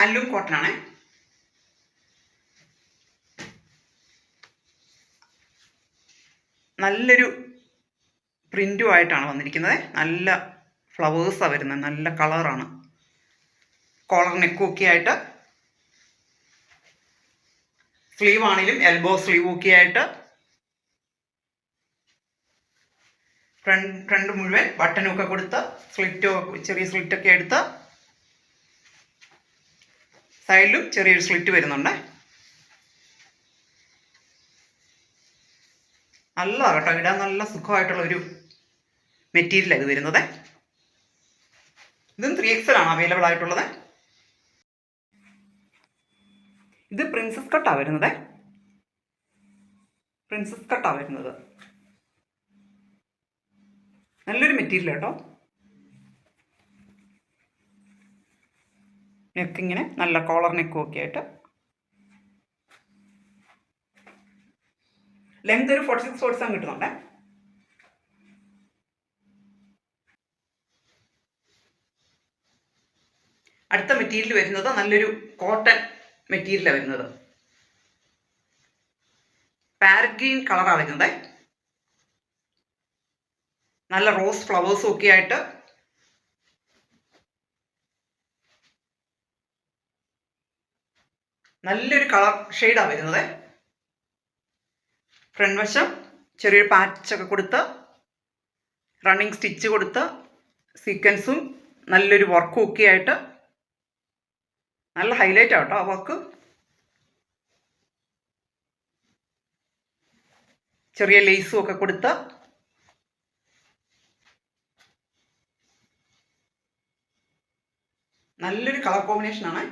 Handloom cotton ആണ്. നല്ലൊരു പ്രിന്റുമായിട്ടാണ് വന്നിരിക്കുന്നത്. നല്ല ഫ്ലവേഴ്സാണ് വരുന്നത്. നല്ല കളറാണ്. കോളർ നെക്കും ഒക്കെ ആയിട്ട്, സ്ലീവ് ആണെങ്കിലും എൽബോ സ്ലീവ് ഒക്കെ ആയിട്ട്, ഫ്രണ്ട് മുഴുവൻ ബട്ടനൊക്കെ കൊടുത്ത്, ചെറിയ സ്ലിറ്റൊക്കെ എടുത്ത്, സൈഡിലും ചെറിയൊരു സ്ലിറ്റ് വരുന്നുണ്ട്. നല്ലതാണ് കേട്ടോ, ഇടാൻ നല്ല സുഖമായിട്ടുള്ള ഒരു മെറ്റീരിയലാണ് ഇത് വരുന്നത്. ഇതും 3XL ആണ് അവൈലബിൾ ആയിട്ടുള്ളത്. ഇത് പ്രിൻസസ് കട്ടാണ് വരുന്നത്. നല്ലൊരു മെറ്റീരിയൽ കേട്ടോ. നെക്കിങ്ങനെ നല്ല കോളർ നെക്കും ഒക്കെ ആയിട്ട്, ലെങ്ത് ഒരു 46 കിട്ടുന്നുണ്ട്. അടുത്ത മെറ്റീരിയൽ വരുന്നത് നല്ലൊരു കോട്ടൺ മെറ്റീരിയലാണ് വരുന്നത്. പാരറ്റ് ഗ്രീൻ കളറാണ് വരുന്നത്. നല്ല റോസ് ഫ്ലവേഴ്സും ഒക്കെ ആയിട്ട്, നല്ലൊരു കളർ ഷെയ്ഡാണ് വരുന്നത്. ഫ്രണ്ട് വശം ചെറിയൊരു പാച്ചൊക്കെ കൊടുത്ത്, റണ്ണിങ് സ്റ്റിച്ച് കൊടുത്ത്, സീക്വൻസും നല്ലൊരു വർക്കും ഒക്കെ ആയിട്ട് നല്ല ഹൈലൈറ്റ് ആട്ടോ ആ വർക്ക്. ചെറിയ ലേസും ഒക്കെ കൊടുത്ത്, നല്ലൊരു കളർ കോമ്പിനേഷനാണ്.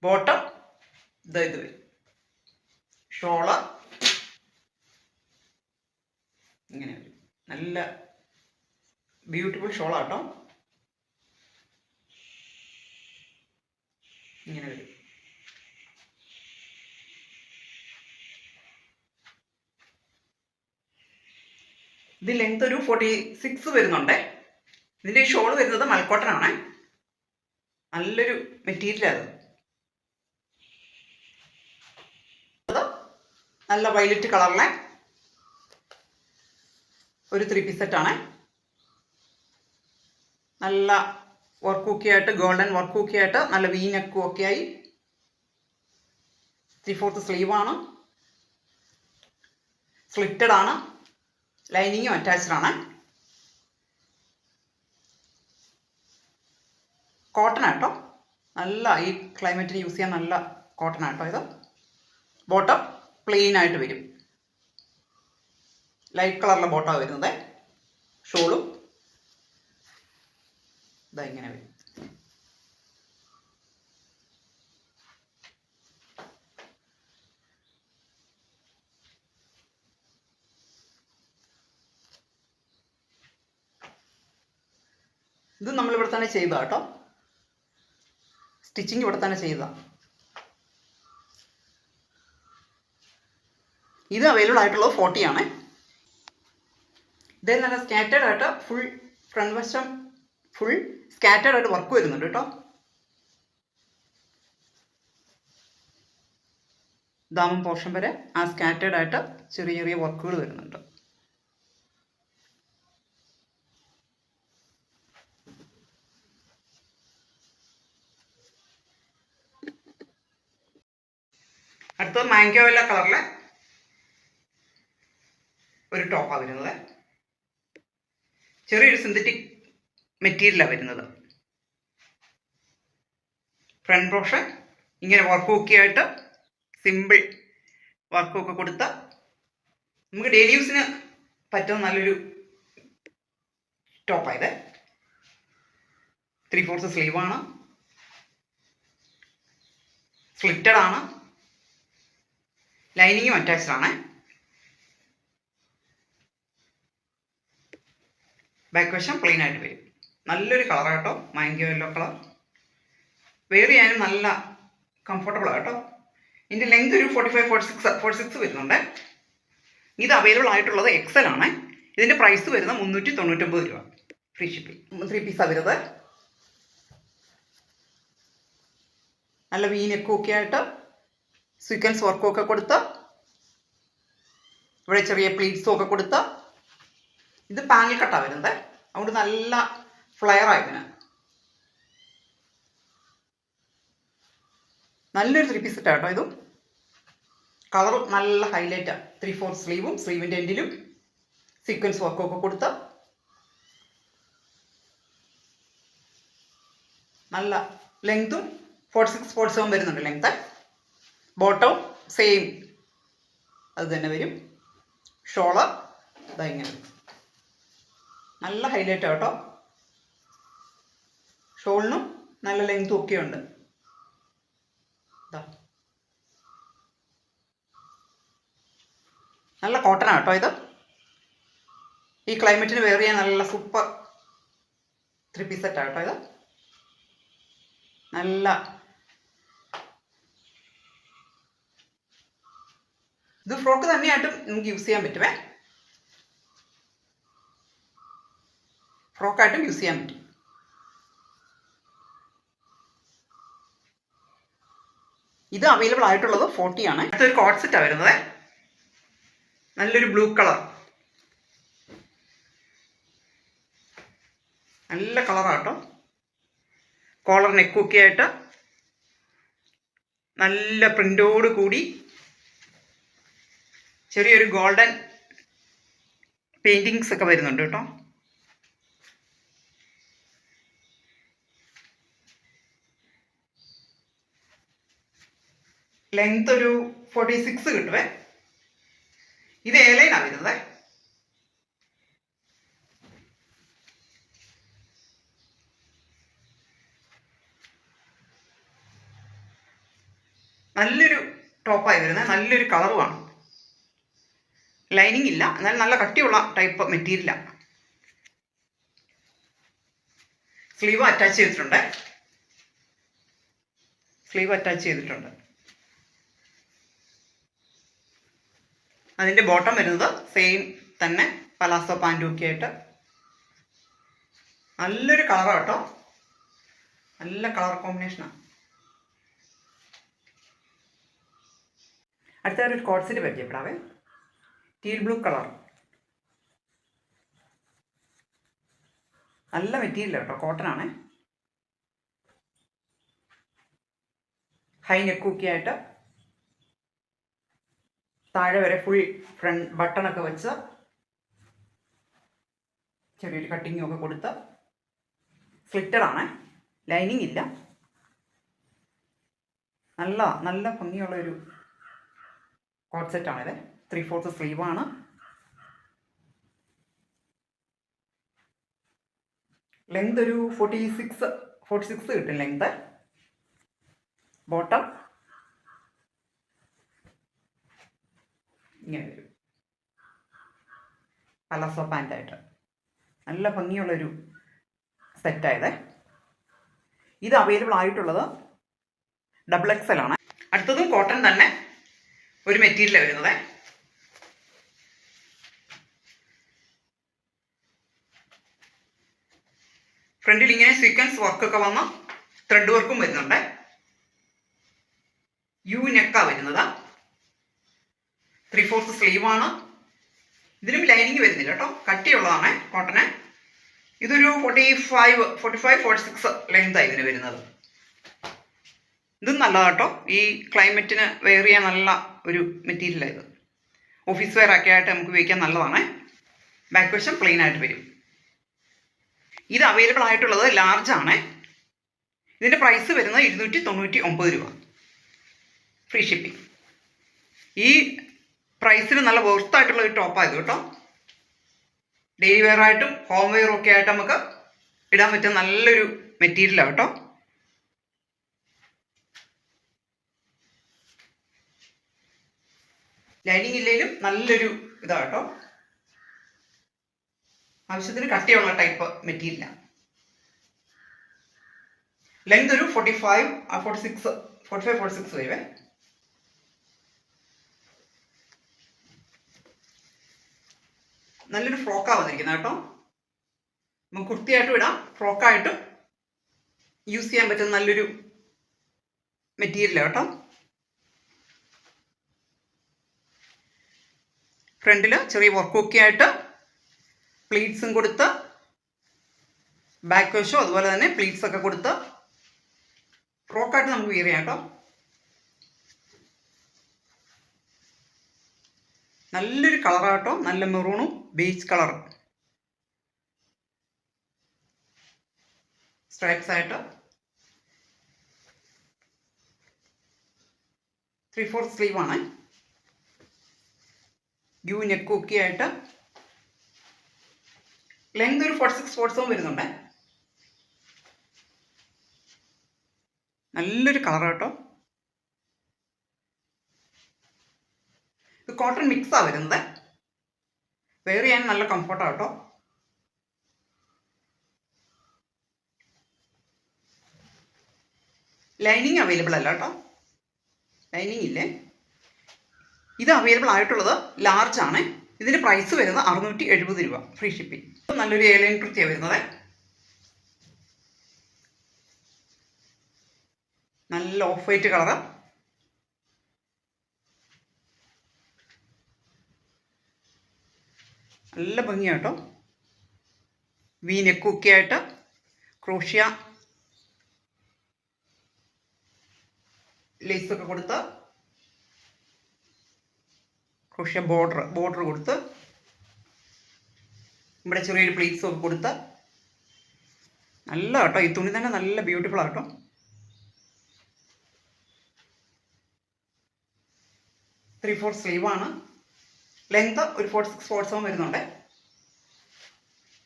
ബോട്ടം ഇത് വരും. ഷോള് ഇങ്ങനെ വരും. നല്ല ബ്യൂട്ടിഫുൾ ഷോളാട്ടോ. ഇങ്ങനെ വരും. ഇത് ലെങ്ത് ഒരു 46 വരുന്നുണ്ട്. ഇതിൻ്റെ ഈ ഷോൾ വരുന്നത് മൽക്കോട്ടനാണ്. നല്ലൊരു മെറ്റീരിയലാണ് അത്. നല്ല വയലറ്റ് കളറിലെ ഒരു 3 പീസ് സെറ്റാണ്. നല്ല വർക്കൊക്കെ ആയിട്ട്, ഗോൾഡൻ വർക്കൊക്കെ ആയിട്ട്, നല്ല വീനെക്കും ഒക്കെ ആയി, 3/4 സ്ലീവാണ്, സ്ലിറ്റഡ് ആണ്, ലൈനിങ്ങും അറ്റാച്ച്ഡ് ആണ്. കോട്ടൺ ആട്ടോ, നല്ല ഈ ക്ലൈമറ്റിന് യൂസ് ചെയ്യാൻ നല്ല കോട്ടൺ ആട്ടോ ഇത്. ബോട്ടം പ്ലെയിൻ ആയിട്ട് വരും. ലൈറ്റ് കളറിലെ ബോട്ടമാണ് വരുന്നത്. ഷോളും ഇതാ ഇങ്ങനെ വരും. ഇത് നമ്മളിവിടെ തന്നെ ചെയ്ത കേട്ടോ. സ്റ്റിച്ചിങ് ഇവിടെ തന്നെ ചെയ്ത. ഇത് അവൈലബിൾ ആയിട്ടുള്ളത് 40 ആണ്. ഇതേ നല്ല സ്കാറ്റേഡ് ആയിട്ട് ഫുൾ ഫ്രണ്ട് വശം ഫുൾ സ്കാറ്റേഡ് ആയിട്ട് വർക്ക് വരുന്നുണ്ട് കേട്ടോ. ദാമം പോർഷൻ വരെ ആ സ്കാറ്റേഡ് ആയിട്ട് ചെറിയ ചെറിയ വർക്കുകൾ വരുന്നുണ്ട്. അടുത്തത് മാംഗോ വെല്ല കളറിലെ ഒരു ടോപ്പാണ് വരുന്നത്. ചെറിയൊരു സിന്തറ്റിക് മെറ്റീരിയലാണ് വരുന്നത്. ഫ്രണ്ട് പോർഷൻ ഇങ്ങനെ വർക്കൊക്കെ ആയിട്ട്, സിമ്പിൾ വർക്കൊക്കെ കൊടുത്ത നമുക്ക് ഡെയിലി യൂസിന് പറ്റുന്ന നല്ലൊരു ടോപ്പായത്. 3/4 സ്ലീവാണ്, സ്ലിറ്റഡ് ആണ്, ലൈനിങ്ങും അറ്റാച്ച്ഡ് ആണ്. ബാക്ക് വശം പ്ലെയിൻ ആയിട്ട് വരും. നല്ലൊരു കളറാട്ടോ, മാംഗോ യെല്ലോ കളർ. വെയർ ചെയ്യാനും നല്ല കംഫർട്ടബിൾ ആട്ടോ. ഇതിൻ്റെ ലെങ്ത് ഒരു 45-46 വരുന്നുണ്ട്. ഇത് അവൈലബിൾ ആയിട്ടുള്ളത് XL ആണ്. ഇതിൻ്റെ പ്രൈസ് വരുന്നത് 399 രൂപ. Free shipping. 3 പീസാണ് വരുന്നത്. നല്ല വീനെക്കും ഒക്കെ ആയിട്ട് സീക്വൻസ് വർക്കും ഒക്കെ കൊടുത്ത് ഇവിടെ ചെറിയ പ്ലീറ്റ്സും ഒക്കെ കൊടുത്ത് ഇത് പാനൽ കട്ടാണ് വരുന്നത്. അതുകൊണ്ട് നല്ല ഫ്ലെയറാണ് ഇതിന്. നല്ലൊരു 3 പീസ് സെറ്റാണ് കേട്ടോ ഇതും. കളർ നല്ല ഹൈലൈറ്റാണ്. 3/4 സ്ലീവും സ്ലീവിൻ്റെ എൻഡിലും സീക്വൻസ് വർക്കും ഒക്കെ കൊടുത്ത് നല്ല ലെങ്തും 46-47 വരുന്നുണ്ട് ലെങ്ത്. ബോട്ടവും സെയിം അത് തന്നെ വരും. ഷോള് ഇതാ ഇങ്ങനെ നല്ല ഹൈലൈറ്റാണ് കേട്ടോ. ഷോളിനും നല്ല ലെങ്തും ഒക്കെ ഉണ്ട്. നല്ല കോട്ടനാണ് കേട്ടോ ഇത്. ഈ ക്ലൈമറ്റിന് വെയർ ചെയ്യാൻ നല്ല സൂപ്പർ 3 പീസ് സെറ്റാണ് കേട്ടോ ഇത്. നല്ല ഇത് ഫ്രോക്ക് തന്നെയായിട്ടും നമുക്ക് യൂസ് ചെയ്യാൻ പറ്റുമേ. ഫ്രോക്കായിട്ടും യൂസ് ചെയ്യാൻ പറ്റും. ഇത് അവൈലബിൾ ആയിട്ടുള്ളത് 40 ആണ്. അടുത്തൊരു കോട്ട് സെറ്റാണ് വരുന്നത്. നല്ലൊരു ബ്ലൂ കളർ, നല്ല കളറാട്ടോ. കോളർ നെക്കൊക്കെ ആയിട്ട് നല്ല പ്രിൻ്റോട് കൂടി ചെറിയൊരു ഗോൾഡൻ പെയിൻറ്റിങ്സ് ഒക്കെ വരുന്നുണ്ട് കേട്ടോ. ലെങ്ത് ഒരു 46 കിട്ടുവേ. ഇത് എയർലൈനാണ് വരുന്നത്. നല്ലൊരു ടോപ്പായി വരുന്നത്. നല്ലൊരു കളറുമാണ്. ലൈനിങ് ഇല്ല, എന്നാൽ നല്ല കട്ടിയുള്ള ടൈപ്പ് മെറ്റീരിയലാണ്. സ്ലീവ് അറ്റാച്ച് ചെയ്തിട്ടുണ്ട്. അതിൻ്റെ ബോട്ടം വരുന്നത് സെയിം തന്നെ പലാസോ പാൻറ്റും ഒക്കെ ആയിട്ട് നല്ലൊരു കളറാണ് കേട്ടോ. നല്ല കളർ കോമ്പിനേഷനാണ്. അടുത്ത ഒരു കോട്ട് സെറ്റ് പരിചയപ്പെടാവേ. ടീൽ ബ്ലൂ കളർ, നല്ല മെറ്റീരിയൽ കേട്ടോ, കോട്ടൺ ആണ്. ഹൈ നെക്കൊക്കെ ആയിട്ട് താഴെ വരെ ഫുൾ ഫ്രണ്ട് ബട്ടണൊക്കെ വെച്ച് ചെറിയൊരു കട്ടിങ്ങും ഒക്കെ കൊടുത്ത് സ്ലിറ്റഡ് ആണ്. ലൈനിങ് ഇല്ല. നല്ല ഭംഗിയുള്ളൊരു കോട്ട് സെറ്റാണിത്. 3/4 സ്ലീവാണ്. ലെങ്ത് ഒരു 46 കിട്ടും ലെങ്ത്. ബോട്ടം ഇങ്ങനെ വരും, പലാസോ പാൻറ്റായിട്ട്. നല്ല ഭംഗിയുള്ളൊരു സെറ്റായത്. ഇത് അവൈലബിൾ ആയിട്ടുള്ളത് XXL ആണ്. അടുത്തതും കോട്ടൺ തന്നെ ഒരു മെറ്റീരിയലാണ് വരുന്നത്. ഫ്രണ്ടിൽ ഇങ്ങനെ സീക്വൻസ് വർക്കൊക്കെ വന്ന് ത്രെഡ് വർക്കും വരുന്നുണ്ട്. യു നെക്കാണ് വരുന്നത്. 3/4 സ്ലീവാണ്. ഇതിലും ലൈനിങ് വരുന്നില്ല കേട്ടോ, കട്ടിയുള്ളതാണ് കോട്ടന്. ഇതൊരു 45-46 ലെങ്താണ് ഇതിന് വരുന്നത്. ഇതും നല്ലതാണ് കേട്ടോ. ഈ ക്ലൈമറ്റിന് വെയർ ചെയ്യാൻ നല്ല ഒരു മെറ്റീരിയലാണ് ഇത്. ഓഫീസ് വെയർ ഒക്കെ ആയിട്ട് നമുക്ക് ഉപയോഗിക്കാൻ നല്ലതാണ്. ബാക്ക് വശം പ്ലെയിൻ ആയിട്ട് വരും. ഇത് അവൈലബിൾ ആയിട്ടുള്ളത് ലാർജ് ആണ്. ഇതിൻ്റെ പ്രൈസ് വരുന്നത് 299 രൂപ, ഫ്രീ ഷിപ്പിംഗ്. ഈ പ്രൈസിന് നല്ല വർത്തായിട്ടുള്ള ഒരു ടോപ്പായത് കേട്ടോ. ഡെയിലി വെയർ ആയിട്ടും ഹോം വെയറും ഒക്കെ ആയിട്ട് നമുക്ക് ഇടാൻ പറ്റുന്ന നല്ലൊരു മെറ്റീരിയലാണ് കേട്ടോ. ലൈനിങ് ഇല്ലെങ്കിലും നല്ലൊരു ഇതാണ് കേട്ടോ. ആവശ്യത്തിന് കട്ടിയുള്ള ടൈപ്പ് മെറ്റീരിയലാണ്. ലെങ്ത് ഒരു 45-46 വരുവേ. നല്ലൊരു ഫ്രോക്കാണ് വന്നിരിക്കുന്നത് കേട്ടോ. നമുക്ക് കുർത്തിയായിട്ടും ഇടാം, ഫ്രോക്കായിട്ടും യൂസ് ചെയ്യാൻ പറ്റുന്ന നല്ലൊരു മെറ്റീരിയൽ കേട്ടോ. ഫ്രണ്ടിൽ ചെറിയ വർക്കൊക്കെ ആയിട്ട് പ്ലീറ്റ്സും കൊടുത്ത്, ബാക്ക് വശം അതുപോലെ തന്നെ പ്ലീറ്റ്സ് ഒക്കെ കൊടുത്ത് ഫ്രോക്കായിട്ട് നമുക്ക് വിയർ ചെയ്യാം കേട്ടോ. നല്ലൊരു കളറാട്ടോ, നല്ല മെറൂണും ബേജ് കളറും സ്ട്രൈപ്സ് ആയിട്ട് 3/4 സ്ലീവ് ആണ്. യു നെക്ക് ഒക്കെ ആയിട്ട് ലെങ്ത് ഒരു 46 വരുന്നുണ്ട്. നല്ലൊരു കളറാട്ടോ. ഇത് കോട്ടൺ മിക്സാണ് വരുന്നത്. വെയർ ചെയ്യാൻ നല്ല കംഫർട്ടാട്ടോ. ലൈനിങ് അവൈലബിൾ അല്ല കേട്ടോ, ലൈനിങ് ഇല്ലേ. ഇത് അവൈലബിൾ ആയിട്ടുള്ളത് ലാർജ് ആണ്. ഇതിൻ്റെ പ്രൈസ് വരുന്നത് 670 രൂപ, ഫ്രീ ഷിപ്പിംഗ്. നല്ലൊരു എയർലൈൻ കൃത്യമാണ് വരുന്നത്. നല്ല ഓഫ് വൈറ്റ് കളറ്, നല്ല ഭംഗിയാട്ടോ. വി നെക്കൊക്കെ ആയിട്ട് ക്രോഷ്യ ലേസൊക്കെ കൊടുത്ത്, ക്രോഷ്യ ബോർഡർ കൊടുത്ത്, ഇവിടെ ചെറിയൊരു പ്ലീറ്റ്സും ഒക്കെ കൊടുത്ത് നല്ല കേട്ടോ. ഈ തുണി തന്നെ നല്ല ബ്യൂട്ടിഫുൾ ആട്ടോ. ത്രീ 4 സ്ലീവാണ്. ലെങ്ത് ഒരു 46 വരുന്നുണ്ട്.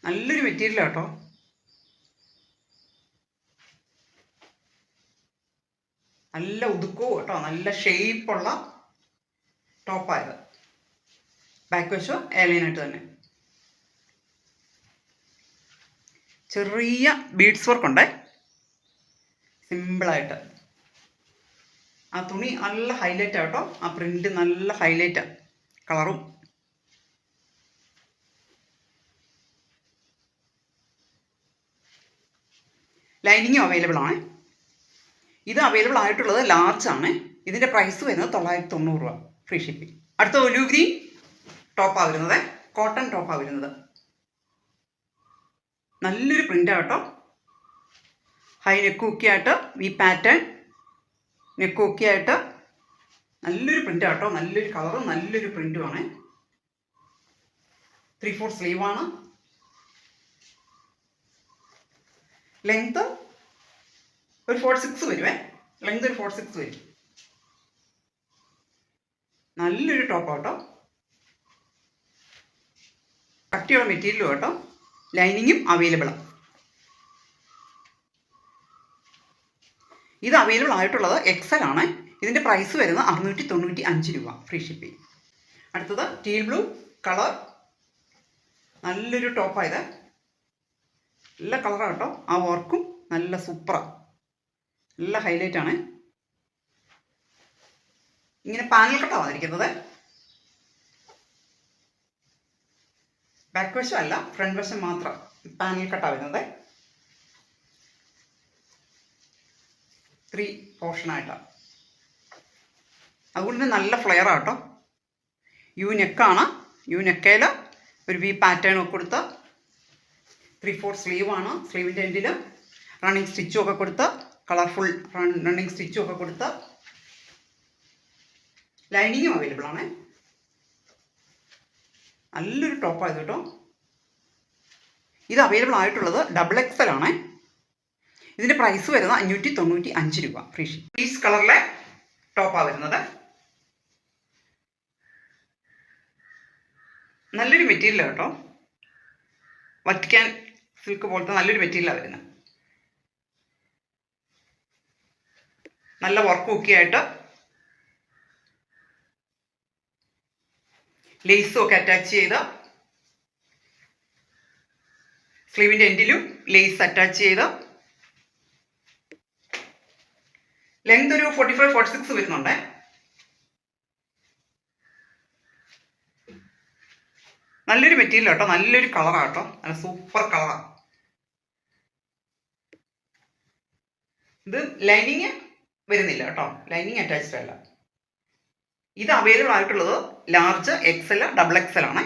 നല്ലൊരു മെറ്റീരിയൽ കേട്ടോ. നല്ല ഉതുക്കവും കേട്ടോ, നല്ല ഷേപ്പുള്ള ടോപ്പായത്. ബാക്ക് വശം എയർലൈനായിട്ട് തന്നെ ചെറിയ ബീഡ്സ് വർക്ക് ഉണ്ട്, സിമ്പിളായിട്ട്. ആ തുണി നല്ല ഹൈലൈറ്റ് ആട്ടോ, ആ പ്രിന്റ് നല്ല ഹൈലൈറ്റാണ്, കളറും. ലൈനിങ്ങും അവൈലബിൾ ആണ്. ഇത് അവൈലബിൾ ആയിട്ടുള്ളത് ലാർജ് ആണ്. ഇതിൻ്റെ പ്രൈസ് വരുന്നത് 990 രൂപ, ഫ്രീ ഷിപ്പിംഗ്. അടുത്ത ഒലു ഗ്രീൻ ടോപ്പാണ് വരുന്നത്, കോട്ടൺ ടോപ്പാണ് വരുന്നത്. നല്ലൊരു പ്രിൻ്റാണ് കേട്ടോ. ഹൈ നെക്കൊക്കെ ആയിട്ട് വി പാറ്റേൺ നെക്കൊക്കെ ആയിട്ട് നല്ലൊരു പ്രിൻ്റ് കേട്ടോ. നല്ലൊരു കളറും നല്ലൊരു പ്രിൻറ്റുമാണ്. 3/4 സ്ലീവാണ്. ലെങ്ത് ഒരു 46 വരുവേ. ലെങ്ത് ഒരു 46 വരും. നല്ലൊരു ടോപ്പ് കേട്ടോ. കട്ടിയുള്ള മെറ്റീരിയലും കേട്ടോ. ലൈനിങ്ങും അവൈലബിളാണ്. ഇത് അവൈലബിൾ ആയിട്ടുള്ളത് XL ആണ്. ഇതിൻ്റെ പ്രൈസ് വരുന്നത് 695 രൂപ, ഫ്രീ ഷിപ്പിംഗ്. അടുത്തത് ടീൽ ബ്ലൂ കളർ, നല്ലൊരു ടോപ്പായത്. നല്ല കളറാണ് കേട്ടോ. ആ വർക്കും നല്ല സൂപ്പറാണ്, നല്ല ഹൈലൈറ്റ് ആണ്. ഇങ്ങനെ പാനൽ കട്ടാണ് വന്നിരിക്കുന്നത്. ബാക്ക് വശം അല്ല, ഫ്രണ്ട് വശം മാത്രം പാനൽ കട്ടാണ് വരുന്നത്. 3 പോർഷനായിട്ടാണ്. അതുകൊണ്ട് നല്ല ഫ്ലെയർ ആട്ടോ. യു നെക്കാണ്. യു നെക്കയിൽ ഒരു വി പാറ്റേൺ ഒക്കെ കൊടുത്ത് 3/4 സ്ലീവാണ്. സ്ലീവിൻ്റെ എൻഡിൽ റണ്ണിങ് സ്റ്റിച്ചും ഒക്കെ കൊടുത്ത്, കളർഫുൾ റണ്ണിങ് സ്റ്റിച്ചും ഒക്കെ കൊടുത്ത്, ലൈനിങ്ങും അവൈലബിൾ ആണ്. നല്ലൊരു ടോപ്പായത് കേട്ടോ. ഇത് അവൈലബിൾ ആയിട്ടുള്ളത് XXL ആണ്. ഇതിൻ്റെ പ്രൈസ് വരുന്നത് 595 രൂപ, ഫ്രീ ഷിപ്പിംഗ്. പീച്ച് കളറിലെ ടോപ്പാണ് വരുന്നത്. നല്ലൊരു മെറ്റീരിയൽ കേട്ടോ. വറ്റിക്കാൻ സിൽക്ക് പോലത്തെ നല്ലൊരു മെറ്റീരിയലാണ് വരുന്നത്. നല്ല വർക്കും ഒക്കെ ആയിട്ട് ലേസും ഒക്കെ അറ്റാച്ച് ചെയ്ത്, സ്ലീവിൻ്റെ എൻഡിലും ലേസ് അറ്റാച്ച് ചെയ്ത്, ലെങ്ത് ഒരു 45-46 വരുന്നുണ്ട്. നല്ലൊരു മെറ്റീരിയൽ കേട്ടോ, നല്ലൊരു കളറാണ് കേട്ടോ, നല്ല സൂപ്പർ കളറാണ്. ഇത് ലൈനിങ് വരുന്നില്ല കേട്ടോ, ലൈനിങ് അറ്റാച്ച്ഡ് അല്ല. ഇത് അവൈലബിൾ ആയിട്ടുള്ളത് ലാർജ്, എക്സൽ, ഡബിൾ എക്സൽ ആണ്.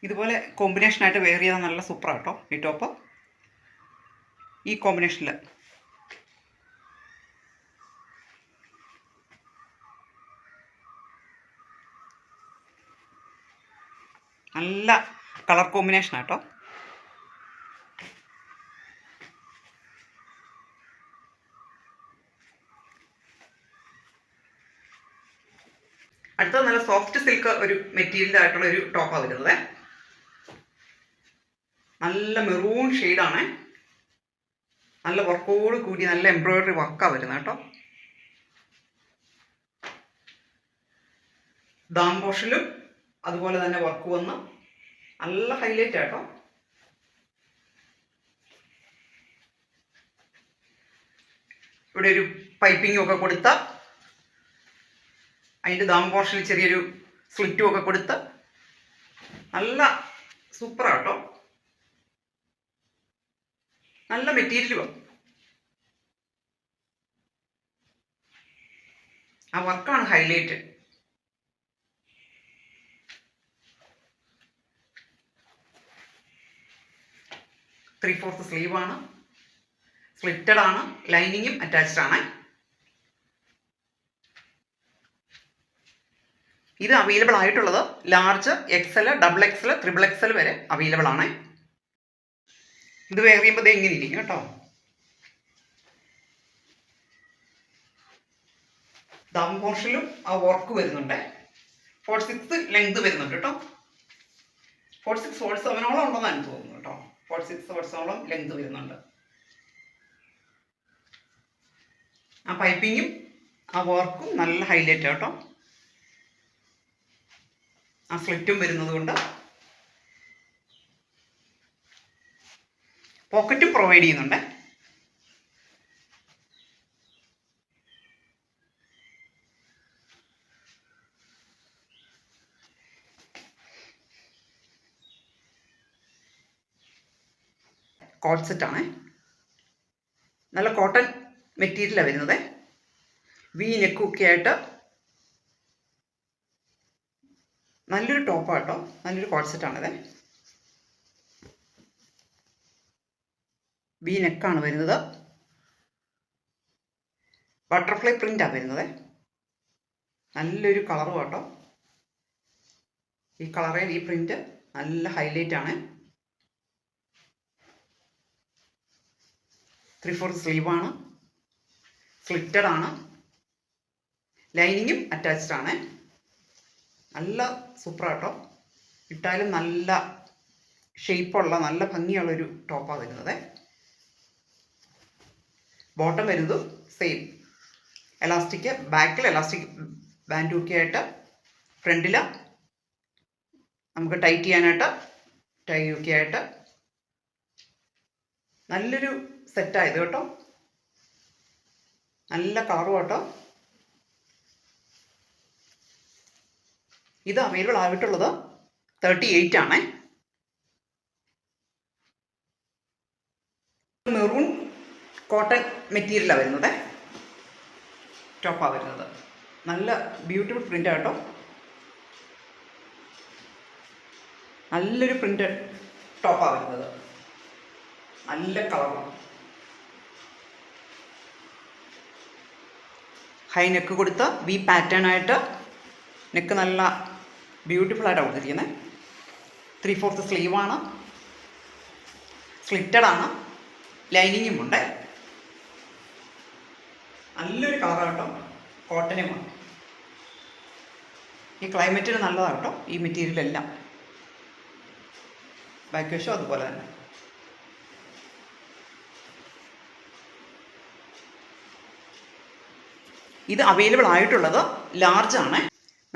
ഇതുപോലെ കോമ്പിനേഷനായിട്ട് വെയർ ചെയ്താൽ നല്ല സൂപ്പറാണ് കേട്ടോ ഈ ടോപ്പ്. ഈ കോമ്പിനേഷനിൽ നല്ല കളർ കോമ്പിനേഷനാണ് കേട്ടോ. അടുത്തത് നല്ല സോഫ്റ്റ് സിൽക്ക് ഒരു മെറ്റീരിയൽ ആയിട്ടുള്ള ഒരു ടോപ്പാണ് വരുന്നത്. നല്ല മെറൂൺ ഷെയ്ഡാണ്. നല്ല വർക്കോട് കൂടി നല്ല എംബ്രോയിഡറി വർക്കാണ് വരുന്നത് കേട്ടോ. ദാം പോർഷനിലും അതുപോലെ തന്നെ വർക്ക് വന്ന് നല്ല ഹൈലൈറ്റ് ആട്ടോ. ഇവിടെ ഒരു പൈപ്പിംഗും ഒക്കെ കൊടുത്ത അതിൻ്റെ ദാം പോർഷനിൽ ചെറിയൊരു സ്ലിറ്റും ഒക്കെ കൊടുത്ത് നല്ല സൂപ്പറാട്ടോ. നല്ല മെറ്റീരിയലും ആ വർക്കാണ് ഹൈലൈറ്റ്. ത്രീ ഫോർത്ത് സ്ലീവാണ്, സ്ലിറ്റഡ് ആണ്, ലൈനിങ്ങും അറ്റാച്ച്ഡ് ആണ്. ഇത് അവൈലബിൾ ആയിട്ടുള്ളത് large, XL, double XL, triple XL വരെ അവൈലബിൾ ആണ്. ഇത് വെയർ ചെയ്യുമ്പോൾ ഇങ്ങനെ ഇരിക്കും കേട്ടോ. ദാം പോർഷനിലും ആ വർക്ക് വരുന്നുണ്ട്. 46 ലെങ്ത് വരുന്നുണ്ട് കേട്ടോ. 46 47 ഉണ്ടെന്നാണ് എനിക്ക് തോന്നുന്നു കേട്ടോ. 46 47 ലെങ്ത് വരുന്നുണ്ട്. ആ പൈപ്പിങ്ങും ആ വർക്കും നല്ല ഹൈലൈറ്റ് കേട്ടോ. ആ സ്ലിറ്റും വരുന്നത് കൊണ്ട് പോക്കറ്റും പ്രൊവൈഡ് ചെയ്യുന്നുണ്ട്. കോട്ട് സെറ്റാണ്. നല്ല കോട്ടൺ മെറ്റീരിയലാണ് വരുന്നത്. വി നെക്കൊക്കെ ആയിട്ട് നല്ലൊരു ടോപ്പാട്ടോ. നല്ലൊരു കോട്ട് സെറ്റാണിത്. വി നെക്കാണ് വരുന്നത്. ബട്ടർഫ്ലൈ പ്രിൻ്റാണ് വരുന്നത്. നല്ലൊരു കളറും കേട്ടോ. ഈ കളറേൽ ഈ പ്രിൻ്റ് നല്ല ഹൈലൈറ്റ് ആണ്. 3/4 സ്ലീവാണ്, സ്ലിറ്റഡ് ആണ്, ലൈനിങ്ങും അറ്റാച്ച്ഡ് ആണ്. നല്ല സൂപ്പറാട്ടോ. ഇട്ടാലും നല്ല ഷേപ്പുള്ള നല്ല ഭംഗിയുള്ളൊരു ടോപ്പാണ് വരുന്നത്. ബോട്ടം വരുന്നതും സെയിം എലാസ്റ്റിക്, ബാക്കിൽ എലാസ്റ്റിക് ബാൻഡൊക്കെ ആയിട്ട്, ഫ്രണ്ടിൽ നമുക്ക് ടൈറ്റ് ചെയ്യാനായിട്ട് ടൈ ഒക്കെ ആയിട്ട് നല്ലൊരു സെറ്റായത് കേട്ടോ. നല്ല കളറും കേട്ടോ. ഇത് അവൈലബിൾ ആയിട്ടുള്ളത് 38 ആണ്. മെറൂൺ കോട്ടൺ മെറ്റീരിയലാണ് വരുന്നത്. ടോപ്പാണ് വരുന്നത്. നല്ല ബ്യൂട്ടിഫുൾ പ്രിൻ്റ് കേട്ടോ. നല്ലൊരു പ്രിൻ്റഡ് ടോപ്പാണ് വരുന്നത്. നല്ല കളറാണ്. ഹൈ നെക്ക് കൊടുത്ത് വി പാറ്റേൺ ആയിട്ട് നെക്ക് നല്ല ബ്യൂട്ടിഫുൾ ആയിട്ടാണ് കൊടുത്തിരിക്കുന്നത്. 3/4 സ്ലീവാണ്, സ്ലിറ്റഡ് ആണ്, ലൈനിങ്ങും ഉണ്ട്. നല്ലൊരു കളറാണ് കേട്ടോ. കോട്ടനുമാണ്. ഈ ക്ലൈമറ്റിന് നല്ലതാണ് കേട്ടോ ഈ മെറ്റീരിയലെല്ലാം. ബാക്ക് വശം അതുപോലെ തന്നെ. ഇത് അവൈലബിൾ ആയിട്ടുള്ളത് ലാർജ് ആണ്.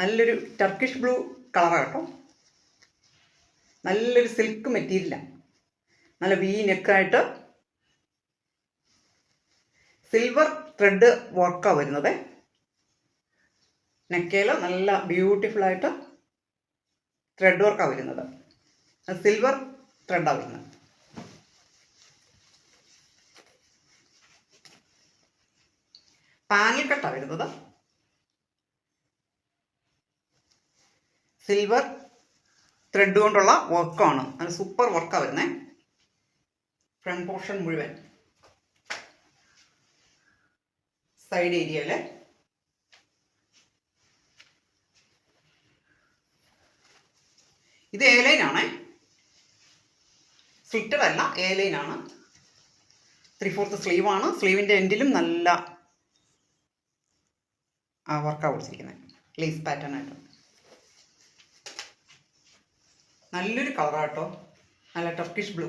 നല്ലൊരു ടർക്കിഷ് ബ്ലൂ കളറാണ് കേട്ടോ. നല്ലൊരു സിൽക്ക് മെറ്റീരിയലാണ്. നല്ല വി നെക്കായിട്ട് സിൽവർ ത്രെഡ് വർക്കാണ് വരുന്നത്. നെക്കയിൽ നല്ല ബ്യൂട്ടിഫുള്ളായിട്ട് ത്രെഡ് വർക്കാണ് വരുന്നത്. സിൽവർ ത്രെഡാണ് വരുന്നത്. പാനൽ കട്ടാണ് വരുന്നത്. സിൽവർ ത്രെഡ് കൊണ്ടുള്ള വർക്കാണ്. നല്ല സൂപ്പർ വർക്കാണ് വരുന്നത്. ഫ്രണ്ട് പോർഷൻ മുഴുവൻ സൈഡ് ഏരിയയിൽ ഇത് എ ലൈൻ ആണ്. സ്ലിറ്റഡ് അല്ല, എ ലൈൻ ആണ്. 3/4 സ്ലീവ് ആണ്. സ്ലീവിൻ്റെ എൻഡിലും നല്ല വർക്കാണ് കൊടുത്തിരിക്കുന്നത്, ലേസ് പാറ്റേൺ ആയിട്ട്. നല്ലൊരു കളറാട്ടോ, നല്ല ടർക്കിഷ് ബ്ലൂ.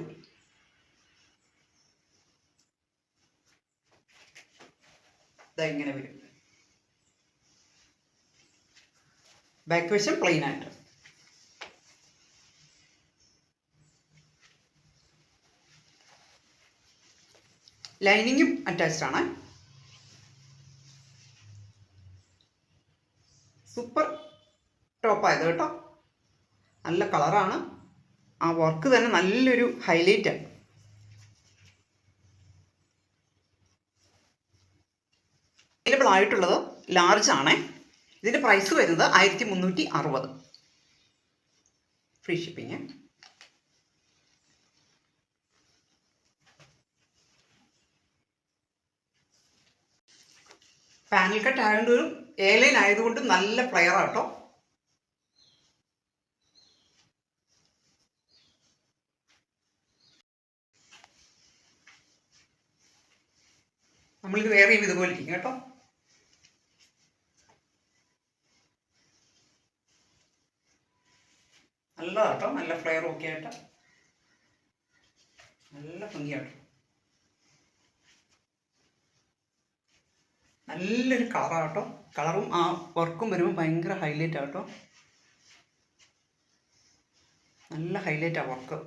ഇതാ ഇങ്ങനെ വരും. ബാക്ക് വശം പ്ലെയിൻ ആയിട്ട്. ലൈനിങ്ങും അറ്റാച്ച്ഡ് ആണ്. സൂപ്പർ ടോപ്പായത് കേട്ടോ. നല്ല കളറാണ്. ആ വർക്ക് തന്നെ നല്ലൊരു ഹൈലൈറ്റാണ്. അവൈലബിൾ ആയിട്ടുള്ളത് ലാർജ് ആണ്. ഇതിൻ്റെ പ്രൈസ് വരുന്നത് 1360. Free shipping. പാനൽ കട്ട് ആയതുകൊണ്ടും എ ലൈൻ ആയതുകൊണ്ട് നല്ല ഫ്ലെയർ ആട്ടോ. നമ്മളിത് വേറെ ഇതുപോലെ ഇരിക്കും കേട്ടോ. നല്ലതാട്ടോ, നല്ല ഫ്ലെയർ ഒക്കെ ആയിട്ട് നല്ല ഭംഗിയാട്ടോ. നല്ലൊരു കളറാട്ടോ. കളറും ആ വർക്കും വരുമ്പോൾ ഭയങ്കര ഹൈലൈറ്റ് ആട്ടോ. നല്ല ഹൈലൈറ്റാണ് വർക്ക്.